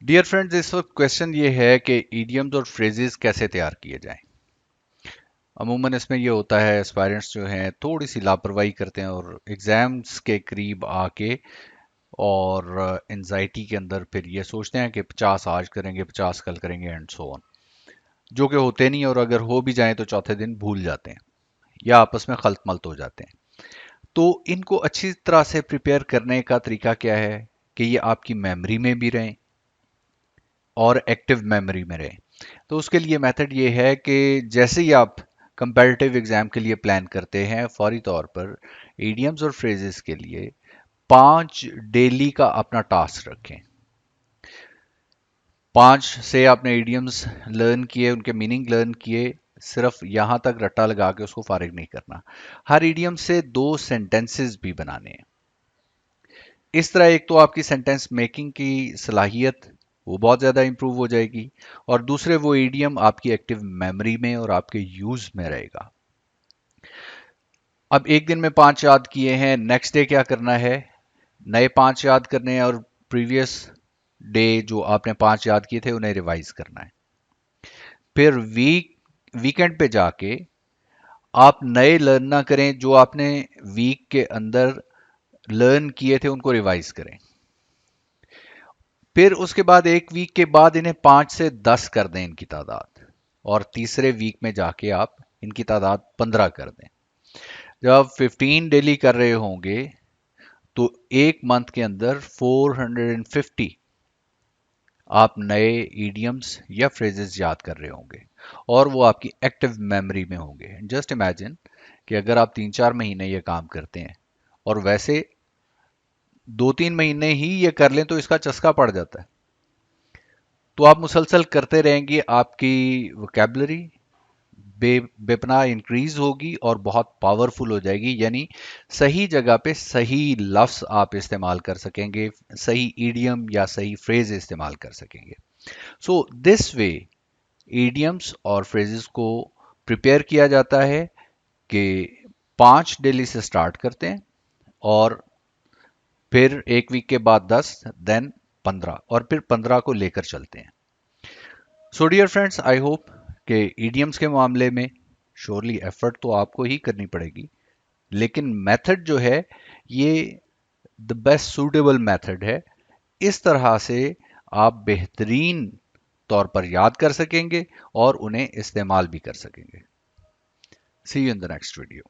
Dear friends, इस वक्त question ये है कि इडियम्स और फ्रेजेस कैसे तैयार किए जाएं। अमूमन इसमें ये होता है एस्पायरेंट्स जो हैं थोड़ी सी लापरवाही करते हैं और एग्जाम्स के करीब आके और एनजाइटी के अंदर फिर ये सोचते हैं कि 50 आज करेंगे, 50 कल करेंगे एंड सो ऑन, जो कि होते नहीं, और अगर हो भी जाएं तो चौथे दिन भूल जाते हैं या आपस में खल्त मल्त हो जाते हैं। तो इनको अच्छी तरह से प्रिपेयर करने का तरीका क्या है कि ये आपकी मेमोरी में भी रहें और एक्टिव मेमोरी में रहें। तो उसके लिए मेथड ये है कि जैसे ही आप कंपैरेटिव एग्जाम के लिए प्लान करते हैं, फौरी तौर पर इडियम्स और फ्रेजेस के लिए 5 डेली का अपना टास्क रखें। 5 से आपने इडियम्स लर्न किए, उनके मीनिंग लर्न किए, सिर्फ यहां तक रट्टा लगा के उसको फारिग नहीं करना। हर इडियम से 2 सेंटेंसेस भी बनाने हैं। इस तरह एक तो आपकी सेंटेंस मेकिंग की सलाहियत वो बहुत ज़्यादा इंप्रूव हो जाएगी, और दूसरे वो ईडियम आपकी एक्टिव मेमोरी में और आपके यूज में रहेगा। अब एक दिन में 5 याद किए हैं, नेक्स्ट डे क्या करना है? नए 5 याद करने हैं और प्रीवियस डे जो आपने 5 याद किए थे उन्हें रिवाइज करना है। फिर वीकेंड पे जाके आप नए लर्न ना करें, जो आपने वीक के अंदर लर्न किए थे उनको रिवाइज करें। फिर उसके बाद एक वीक के बाद इन्हें 5 से 10 कर दें इनकी तादाद, और तीसरे वीक में जाके आप इनकी तादाद 15 कर दें। जब आप 15 डेली कर रहे होंगे तो एक मंथ के अंदर 450 आप नए ईडियम्स या फ्रेजेस याद कर रहे होंगे, और वो आपकी एक्टिव मेमोरी में होंगे। जस्ट इमेजिन कि अगर आप 3-4 महीने ये काम करते हैं, और वैसे 2-3 महीने ही ये कर लें तो इसका चस्का पड़ जाता है, तो आप मुसलसल करते रहेंगे, आपकी वोकेबलरी बेपनाह इंक्रीज होगी और बहुत पावरफुल हो जाएगी। यानी सही जगह पे सही लफ्ज आप इस्तेमाल कर सकेंगे, सही ईडियम या सही फ्रेज इस्तेमाल कर सकेंगे। सो दिस वे ईडियम्स और फ्रेजेस को प्रिपेयर किया जाता है कि 5 डेली से स्टार्ट करते हैं, और फिर एक वीक के बाद 10, देन 15, और फिर 15 को लेकर चलते हैं। So dear friends, I hope कि ईडियम्स के मामले में श्योरली एफर्ट तो आपको ही करनी पड़ेगी, लेकिन मेथड जो है ये द बेस्ट सूटेबल मेथड है। इस तरह से आप बेहतरीन तौर पर याद कर सकेंगे और उन्हें इस्तेमाल भी कर सकेंगे। See you in the next video.